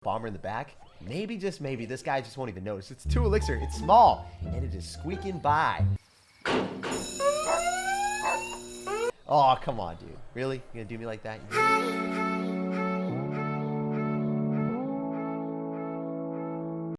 Bomber in the back, maybe, just maybe, this guy just won't even notice. It's 2 elixir, it's small, and it is squeaking by. Oh, come on, dude. Really? You gonna do me like that?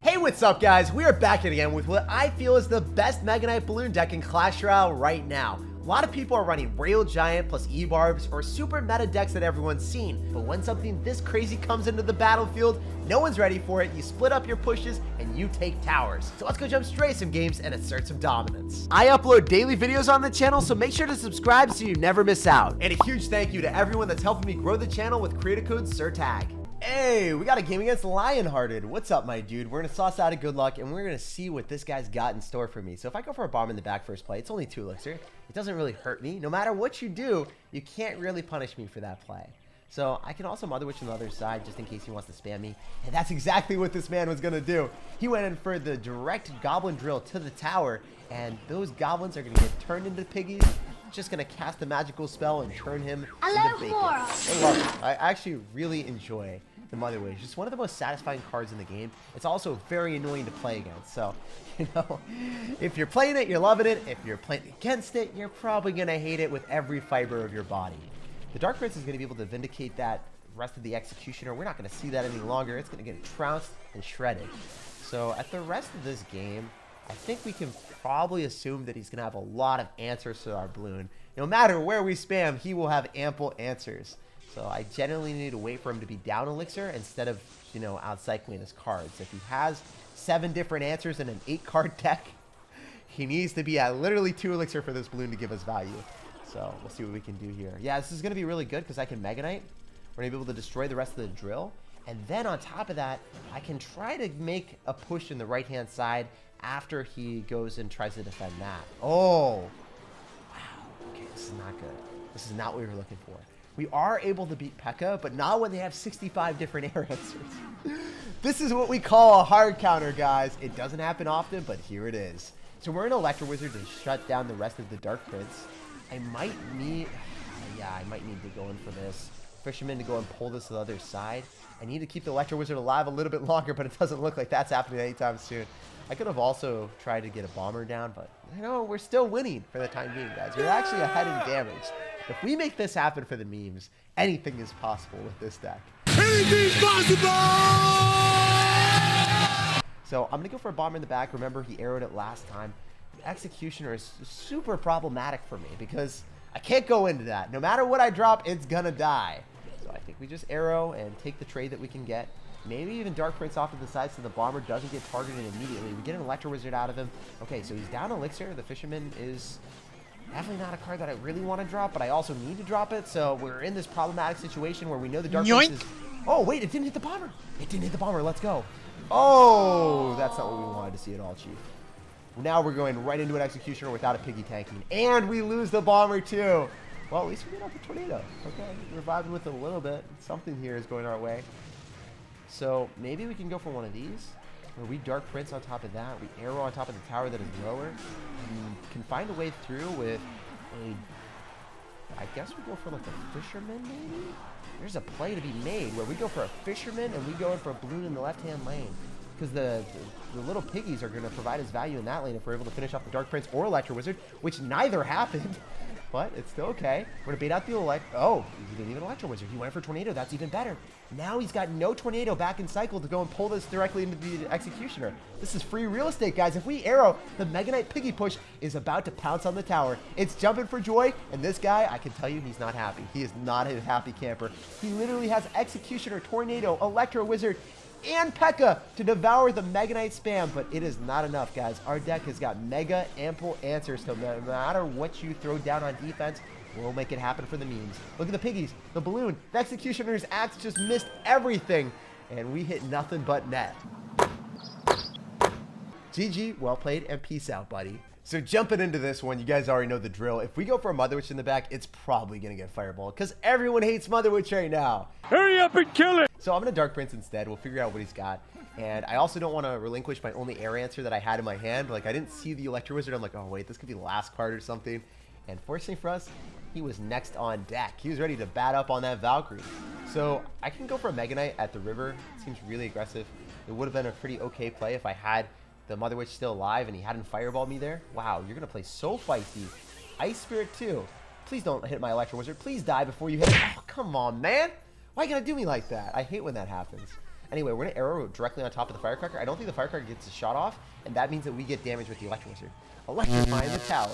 Hey, what's up, guys? We are back again with what I feel is the best Mega Knight balloon deck in Clash Royale right now. A lot of people are running Royale Giant plus E-Barbs or super meta decks that everyone's seen, but when something this crazy comes into the battlefield, no one's ready for it. You split up your pushes and you take towers. So let's go jump straight some games and assert some dominance. I upload daily videos on the channel, so make sure to subscribe so you never miss out. And a huge thank you to everyone that's helping me grow the channel with creator code SirTag. Hey, we got a game against Lionhearted. What's up, my dude? We're gonna sauce out a good luck, and we're gonna see what this guy's got in store for me. So if I go for a bomb in the back first play, it's only 2 elixir. It doesn't really hurt me. No matter what you do, you can't really punish me for that play. So I can also Mother Witch on the other side just in case he wants to spam me. And that's exactly what this man was gonna do. He went in for the direct goblin drill to the tower, and those goblins are gonna get turned into piggies. Just gonna cast a magical spell and turn him into bacon. I love it. I actually really enjoy the Mother Witch. It's one of the most satisfying cards in the game. It's also very annoying to play against. So, you know, if you're playing it, you're loving it. If you're playing against it, you're probably gonna hate it with every fiber of your body. The Dark Prince is gonna be able to vindicate that rest of the Executioner. We're not gonna see that any longer. It's gonna get trounced and shredded. So at the rest of this game, I think we can probably assume that he's gonna have a lot of answers to our balloon. No matter where we spam, he will have ample answers. So I generally need to wait for him to be down elixir instead of, you know, outcycling his cards. If he has 7 different answers in an 8-card deck, he needs to be at literally 2 elixir for this balloon to give us value. So we'll see what we can do here. Yeah, this is going to be really good because I can Mega Knight. We're going to be able to destroy the rest of the drill. And then on top of that, I can try to make a push in the right-hand side after he goes and tries to defend that. Oh, wow. Okay, this is not good. This is not what we were looking for. We are able to beat P.E.K.K.A, but not when they have 65 different air answers. This is what we call a hard counter, guys. It doesn't happen often, but here it is. So we're an Electro Wizard to shut down the rest of the Dark Prince. I might need to go in for this. Fisherman to go and pull this to the other side. I need to keep the Electro Wizard alive a little bit longer, but it doesn't look like that's happening anytime soon. I could have also tried to get a bomber down, but you know, we're still winning for the time being, guys. We're actually ahead in damage. If we make this happen for the memes, anything is possible with this deck. Anything's possible! So I'm gonna go for a bomber in the back. Remember, he arrowed it last time. The Executioner is super problematic for me because I can't go into that. No matter what I drop, it's gonna die. So I think we just arrow and take the trade that we can get. Maybe even Dark Prince off to the side so the bomber doesn't get targeted immediately. We get an Electro Wizard out of him. Okay, so he's down elixir. The Fisherman is definitely not a card that I really want to drop, but I also need to drop it. So we're in this problematic situation where we know the Dark Prince is... Oh, wait, it didn't hit the bomber. It didn't hit the bomber. Let's go. Oh, that's not what we wanted to see at all, Chief. Now we're going right into an Executioner without a piggy tanking. And we lose the bomber, too. Well, at least we get off the tornado. Okay, reviving with it a little bit. Something here is going our way. So maybe we can go for one of these, where we Dark Prince on top of that, we arrow on top of the tower that is lower, and can find a way through with a, I guess we go for like a Fisherman maybe? There's a play to be made where we go for a Fisherman and we go in for a balloon in the left-hand lane. Because the little piggies are going to provide us value in that lane if we're able to finish off the Dark Prince or Electro Wizard, which neither happened. But it's still okay. We're going to bait out the Oh, he didn't even Electro Wizard. He went for Tornado. That's even better. Now he's got no Tornado back in cycle to go and pull this directly into the Executioner. This is free real estate, guys. If we arrow, the Mega Knight Piggy Push is about to pounce on the tower. It's jumping for joy, and this guy, I can tell you, he's not happy. He is not a happy camper. He literally has Executioner, Tornado, Electro Wizard, and P.E.K.K.A to devour the Mega Knight spam, but it is not enough, guys. Our deck has got mega ample answers, so no matter what you throw down on defense, we'll make it happen for the memes. Look at the piggies, the balloon, the Executioner's axe just missed everything, and we hit nothing but net. GG, well played, and peace out, buddy. So jumping into this one, you guys already know the drill. If we go for a Mother Witch in the back, it's probably going to get Fireball because everyone hates Mother Witch right now. Hurry up and kill it! So I'm going to Dark Prince instead. We'll figure out what he's got. And I also don't want to relinquish my only air answer that I had in my hand. Like, I didn't see the Electro Wizard. I'm like, oh, wait, this could be the last card or something. And fortunately for us, he was next on deck. He was ready to bat up on that Valkyrie. So I can go for a Mega Knight at the river. It seems really aggressive. It would have been a pretty okay play if I had the Mother Witch still alive and he hadn't fireballed me there. Wow, you're going to play so feisty. Ice Spirit too. Please don't hit my Electro Wizard. Please die before you hit it. Oh, come on, man. Why you going to do me like that? I hate when that happens. Anyway, we're going to arrow directly on top of the Firecracker. I don't think the Firecracker gets a shot off, and that means that we get damage with the Electro Wizard. Electrifying the tower.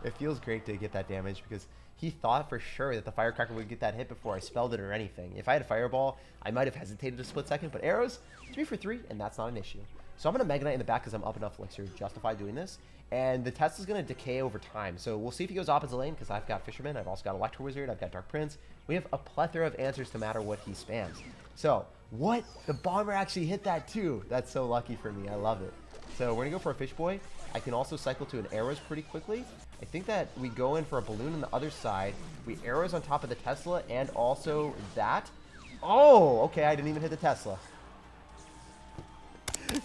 It feels great to get that damage because he thought for sure that the Firecracker would get that hit before I spelled it or anything. If I had a Fireball, I might have hesitated a split second, but arrows, 3 for 3, and that's not an issue. So I'm going to Mega Knight in the back because I'm up enough elixir to justify doing this. And the Tesla's going to decay over time. So we'll see if he goes opposite lane because I've got Fisherman. I've also got Electro Wizard. I've got Dark Prince. We have a plethora of answers no matter what he spams. So what? The Bomber actually hit that too. That's so lucky for me. I love it. So we're going to go for a Fish Boy. I can also cycle to an Arrows pretty quickly. I think that we go in for a Balloon on the other side. We Arrows on top of the Tesla and also that. Oh, okay. I didn't even hit the Tesla.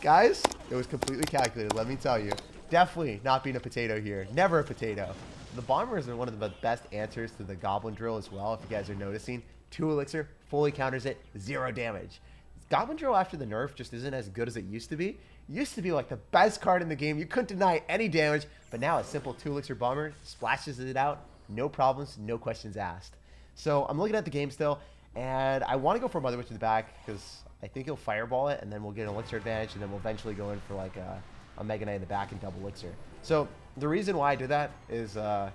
Guys, it was completely calculated, let me tell you. Definitely not being a potato here. Never a potato. The Bombers are one of the best answers to the Goblin Drill as well, if you guys are noticing. 2 elixir, fully counters it, 0 damage. Goblin Drill after the nerf just isn't as good as it used to be. It used to be like the best card in the game. You couldn't deny any damage, but now a simple 2 elixir Bomber splashes it out. No problems, no questions asked. So I'm looking at the game still, and I want to go for Mother Witch in the back because I think he'll fireball it, and then we'll get an elixir advantage, and then we'll eventually go in for like a Mega Knight in the back and double elixir. So the reason why I did that is I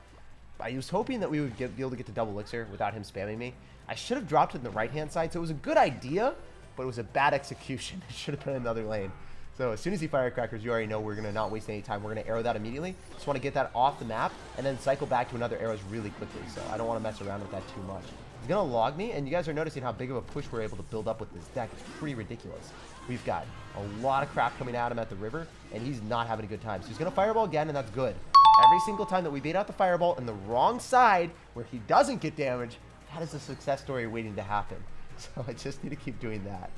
was hoping that we would be able to get to double elixir without him spamming me. I should have dropped it in the right-hand side, so it was a good idea, but it was a bad execution. It should have been another lane. So as soon as he Firecrackers, you already know we're going to not waste any time. We're going to arrow that immediately. Just want to get that off the map and then cycle back to another arrows really quickly. So I don't want to mess around with that too much. He's going to log me, and you guys are noticing how big of a push we're able to build up with this deck. It's pretty ridiculous. We've got a lot of crap coming at him at the river, and he's not having a good time. So he's going to Fireball again, and that's good. Every single time that we bait out the Fireball in the wrong side where he doesn't get damage, that is a success story waiting to happen. So I just need to keep doing that.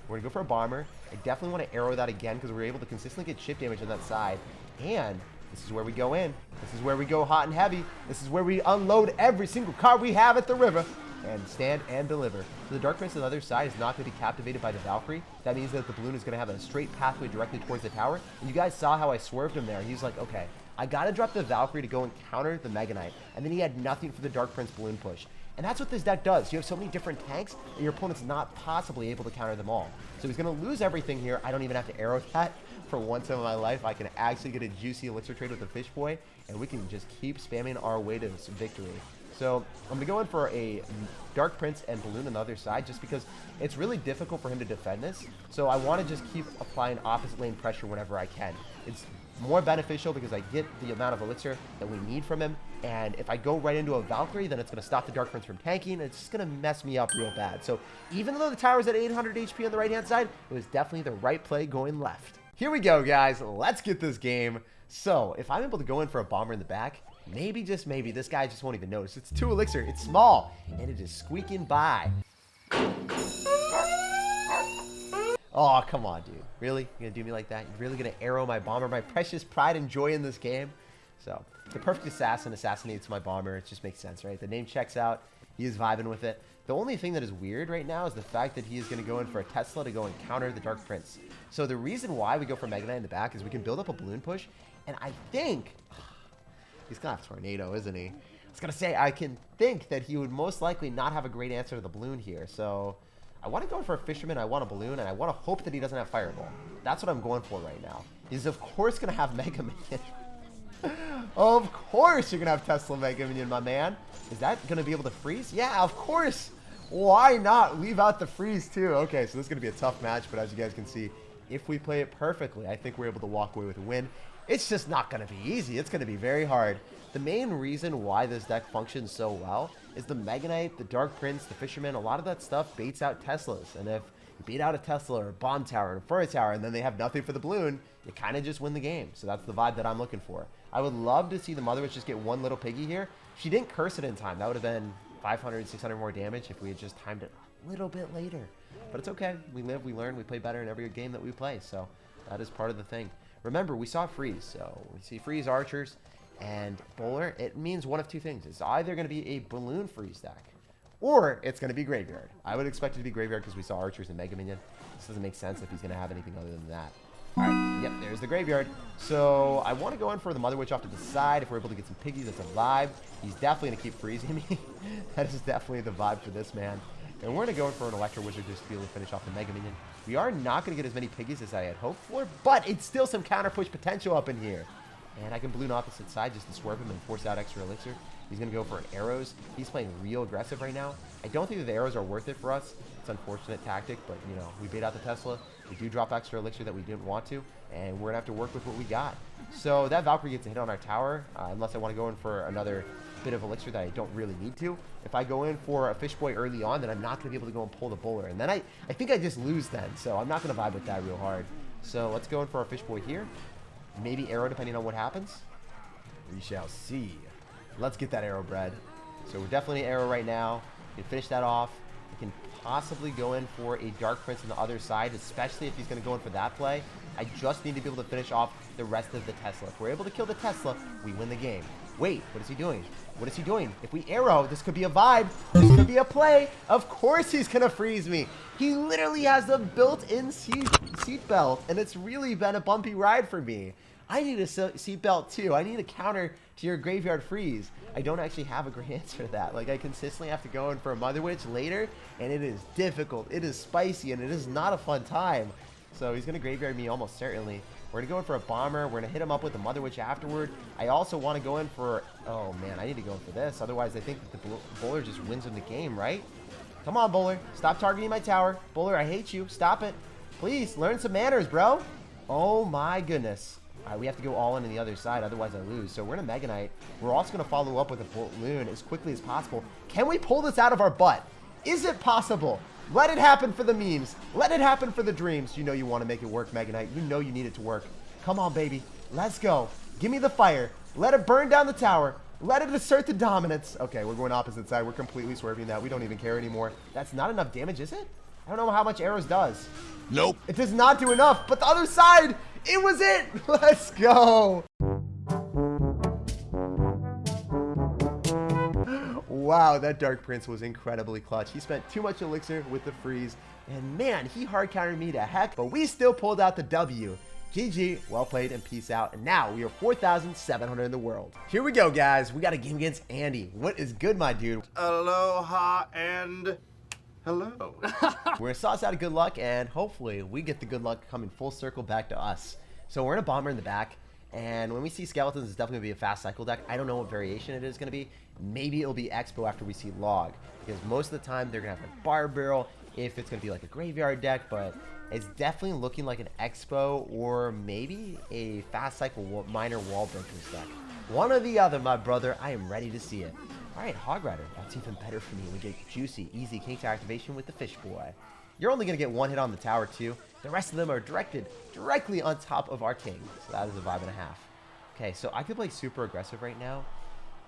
We're going to go for a Bomber. I definitely want to arrow that again because we're able to consistently get chip damage on that side. And this is where we go in. This is where we go hot and heavy. This is where we unload every single card we have at the river and stand and deliver. So the Dark Prince on the other side is not going to be captivated by the Valkyrie. That means that the Balloon is going to have a straight pathway directly towards the tower. And you guys saw how I swerved him there. He's like, okay, I got to drop the Valkyrie to go and counter the Mega Knight. And then he had nothing for the Dark Prince Balloon push. And that's what this deck does. You have so many different tanks that your opponent's not possibly able to counter them all. So he's going to lose everything here. I don't even have to arrow that. For once in my life, I can actually get a juicy elixir trade with the Fish Boy, and we can just keep spamming our way to this victory. So I'm going to go in for a Dark Prince and Balloon on the other side just because it's really difficult for him to defend this. So I want to just keep applying opposite lane pressure whenever I can. It's more beneficial because I get the amount of elixir that we need from him. And if I go right into a Valkyrie, then it's going to stop the Dark Prince from tanking. It's just going to mess me up real bad. So even though the tower's at 800 HP on the right-hand side, it was definitely the right play going left. Here we go, guys. Let's get this game. So if I'm able to go in for a Bomber in the back, maybe, just maybe, this guy just won't even notice. It's 2 elixir. It's small, and it is squeaking by. Oh, come on, dude. Really? You're going to do me like that? You're really going to arrow my Bomber, my precious pride and joy in this game? So the perfect assassin assassinates my Bomber. It just makes sense, right? The name checks out. He is vibing with it. The only thing that is weird right now is the fact that he is going to go in for a Tesla to go and counter the Dark Prince. So the reason why we go for Mega Knight in the back is we can build up a Balloon push. And I think he's going to have Tornado, isn't he? I was going to say, I can think that he would most likely not have a great answer to the Balloon here. So I want to go for a Fisherman. I want a Balloon, and I want to hope that he doesn't have Fireball. That's what I'm going for right now. He's, of course, going to have Mega Minion. Of course you're going to have Tesla Mega Minion, my man. Is that going to be able to freeze? Yeah, of course. Why not leave out the freeze, too? Okay, so this is going to be a tough match, but as you guys can see, if we play it perfectly, I think we're able to walk away with a win. It's just not going to be easy. It's going to be very hard. The main reason why this deck functions so well is the Mega Knight, the Dark Prince, the Fisherman, a lot of that stuff baits out Teslas. And if you beat out a Tesla or a Bomb Tower or a Furry Tower and then they have nothing for the Balloon, you kind of just win the game. So that's the vibe that I'm looking for. I would love to see the Mother Witch just get one little piggy here. She didn't curse it in time. That would have been 500, 600 more damage if we had just timed it a little bit later. But it's okay. We live, we learn, we play better in every game that we play. So that is part of the thing. Remember, we saw freeze. So we see freeze archers. And bowler, it means one of two things. It's either going to be a balloon freeze stack, or it's going to be graveyard. I would expect it to be graveyard because we saw archers and mega minion. This doesn't make sense if he's going to have anything other than that. All right, yep, there's the graveyard. So I want to go in for the Mother Witch off to the side. If we're able to get some piggies, that's a vibe. He's definitely going to keep freezing me. That is definitely the vibe for this man. And we're going to go in for an Electro Wizard just to be able to finish off the Mega Minion. We are not going to get as many piggies as I had hoped for, but it's still some counter push potential up in here. And I can balloon opposite side just to swerve him and force out extra elixir. He's going to go for an arrows. He's playing real aggressive right now. I don't think that the arrows are worth it for us. It's an unfortunate tactic, but, you know, we bait out the Tesla. We do drop extra elixir that we didn't want to, and we're going to have to work with what we got. So that Valkyrie gets a hit on our tower, unless I want to go in for another bit of elixir that I don't really need to. If I go in for a fish boy early on, then I'm not going to be able to go and pull the bowler. And then I think I just lose then, so I'm not going to vibe with that real hard. So let's go in for our fish boy here. Maybe arrow depending on what happens. We shall see. Let's get that arrow bred. So we're definitely arrow right now. We can finish that off. We can possibly go in for a Dark Prince on the other side, especially if he's going to go in for that play. I just need to be able to finish off the rest of the Tesla. If we're able to kill the Tesla, we win the game. Wait, what is he doing? What is he doing? If we arrow, this could be a vibe. This could be a play. Of course he's going to freeze me. He literally has the built-in seat belt, and it's really been a bumpy ride for me. I need a seat belt too. I need a counter to your graveyard freeze. I don't actually have a great answer to that. Like, I consistently have to go in for a Mother Witch later, and it is difficult. It is spicy, and it is not a fun time. So he's going to graveyard me almost certainly. We're going to go in for a bomber. We're going to hit him up with the Mother Witch afterward. I also want to go in for... Oh, man, I need to go in for this. Otherwise, I think that the bowler just wins in the game, right? Come on, bowler. Stop targeting my tower. Bowler, I hate you. Stop it. Please, learn some manners, bro. Oh, my goodness. All right, we have to go all in on the other side. Otherwise, I lose. So we're going to Mega Knight. We're also going to follow up with a balloon as quickly as possible. Can we pull this out of our butt? Is it possible? Let it happen for the memes. Let it happen for the dreams. You know you want to make it work, Mega Knight. You know you need it to work. Come on, baby. Let's go. Give me the fire. Let it burn down the tower. Let it assert the dominance. Okay, we're going opposite side. We're completely swerving that. We don't even care anymore. That's not enough damage, is it? I don't know how much arrows does. Nope. It does not do enough. But the other side, it was it. Let's go. Wow, that Dark Prince was incredibly clutch. He spent too much elixir with the freeze, and man, he hard countered me to heck, but we still pulled out the W. GG, well played, and peace out. And now we are 4,700 in the world. Here we go, guys. We got a game against Andy. What is good, my dude? Aloha and hello. We're gonna sauce out of good luck, and hopefully we get the good luck coming full circle back to us. So we're in a bomber in the back. And when we see skeletons, it's definitely going to be a fast cycle deck. I don't know what variation it is going to be. Maybe it'll be Expo after we see Log. Because most of the time, they're going to have a Bar Barrel if it's going to be like a graveyard deck. But it's definitely looking like an Expo or maybe a fast cycle minor wall breakers deck. One or the other, my brother. I am ready to see it. All right, Hog Rider. That's even better for me. We get juicy, easy King Tower activation with the Fish Boy. You're only going to get one hit on the tower, too. The rest of them are directed directly on top of our king. So that is a vibe and a half. Okay, so I could play super aggressive right now.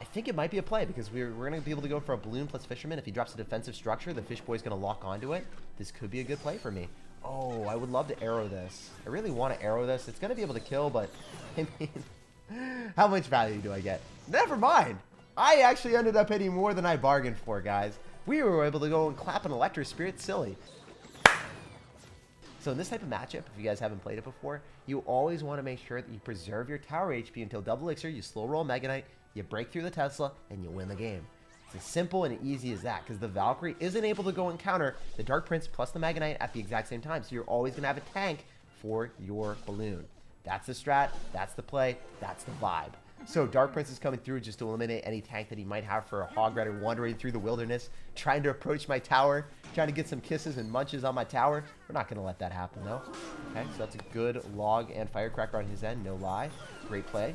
I think it might be a play because we're going to be able to go for a balloon plus fisherman. If he drops a defensive structure, the fish boy is going to lock onto it. This could be a good play for me. Oh, I would love to arrow this. I really want to arrow this. It's going to be able to kill, but I mean, how much value do I get? Never mind. I actually ended up hitting more than I bargained for, guys. We were able to go and clap an Electro Spirit silly. So in this type of matchup, if you guys haven't played it before, you always want to make sure that you preserve your tower HP until double elixir, you slow roll Mega Knight, you break through the Tesla, and you win the game. It's as simple and easy as that, because the Valkyrie isn't able to go and counter the Dark Prince plus the Mega Knight at the exact same time, so you're always going to have a tank for your balloon. That's the strat, that's the play, that's the vibe. So Dark Prince is coming through just to eliminate any tank that he might have for a Hog Rider wandering through the wilderness, trying to approach my tower, trying to get some kisses and munches on my tower. We're not going to let that happen, though. Okay, so that's a good log and firecracker on his end, no lie. Great play.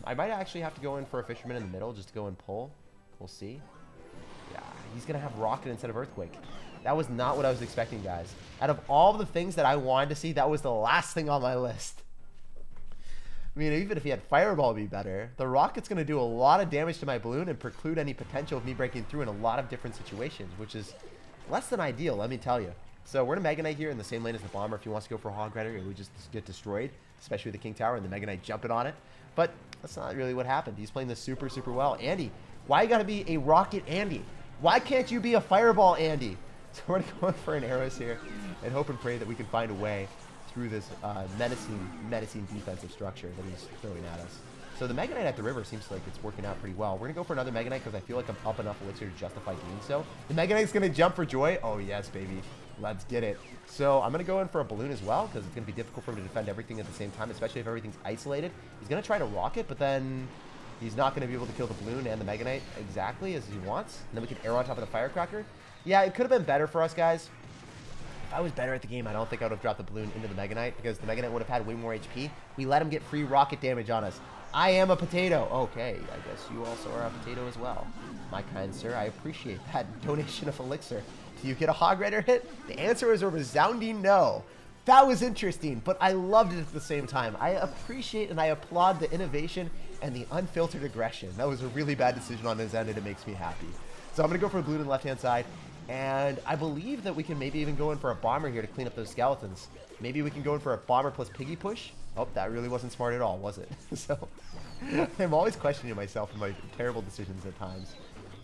I might actually have to go in for a fisherman in the middle just to go and pull. We'll see. Yeah, he's going to have rocket instead of earthquake. That was not what I was expecting, guys. Out of all the things that I wanted to see, that was the last thing on my list. I mean, even if he had Fireball be better, the Rocket's going to do a lot of damage to my balloon and preclude any potential of me breaking through in a lot of different situations, which is less than ideal, let me tell you. So we're going to Mega Knight here in the same lane as the Bomber. If he wants to go for a Hog Rider, it would just get destroyed, especially with the King Tower and the Mega Knight jumping on it. But That's not really what happened. He's playing this super, super well. Andy, why you gotta be a rocket Andy? Why can't you be a fireball Andy? So we're gonna go in for an arrows here and hope and pray that we can find a way through this menacing defensive structure that he's throwing at us. So the Mega Knight at the river seems like it's working out pretty well. We're gonna go for another Mega Knight because I feel like I'm up enough elixir to justify doing so. The Mega Knight's gonna jump for joy. Oh yes, baby. Let's get it. So I'm gonna go in for a balloon as well because it's gonna be difficult for him to defend everything at the same time, especially if everything's isolated. He's gonna try to rocket, but then he's not gonna be able to kill the balloon and the Mega Knight exactly as he wants. And then we can arrow on top of the firecracker. Yeah, it could have been better for us, guys. If I was better at the game, I don't think I would have dropped the balloon into the Mega Knight because the Mega Knight would have had way more HP. We let him get free rocket damage on us. I am a potato. Okay, I guess you also are a potato as well. My kind sir, I appreciate that donation of elixir. Do you get a Hog Rider hit? The answer is a resounding no. That was interesting, but I loved it at the same time. I appreciate and I applaud the innovation and the unfiltered aggression. That was a really bad decision on his end, and it makes me happy. So I'm going to go for a balloon on the left-hand side, and I believe that we can maybe even go in for a bomber here to clean up those skeletons. Maybe we can go in for a bomber plus piggy push. Oh, that really wasn't smart at all, was it? So I'm always questioning myself and my terrible decisions at times.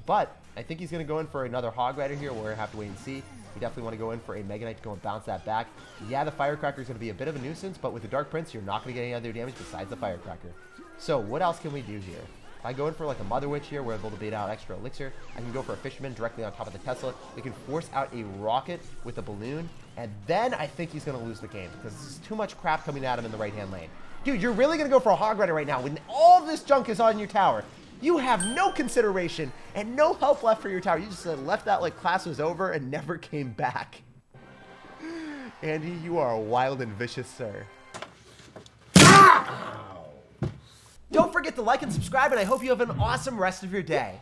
But I think he's going to go in for another Hog Rider here. We're going to have to wait and see. We definitely want to go in for a Mega Knight to go and bounce that back. Yeah, the Firecracker is going to be a bit of a nuisance, but with the Dark Prince, you're not going to get any other damage besides the Firecracker. So what else can we do here? If I go in for like a Mother Witch here, we're able to bait out extra elixir. I can go for a Fisherman directly on top of the Tesla. We can force out a rocket with a balloon, and then I think he's going to lose the game because there's too much crap coming at him in the right-hand lane. Dude, you're really going to go for a Hog Rider right now when all this junk is on your tower. You have no consideration and no help left for your tower. You just left that like class was over and never came back. Andy, you are a wild and vicious sir. Don't forget to like and subscribe, and I hope you have an awesome rest of your day.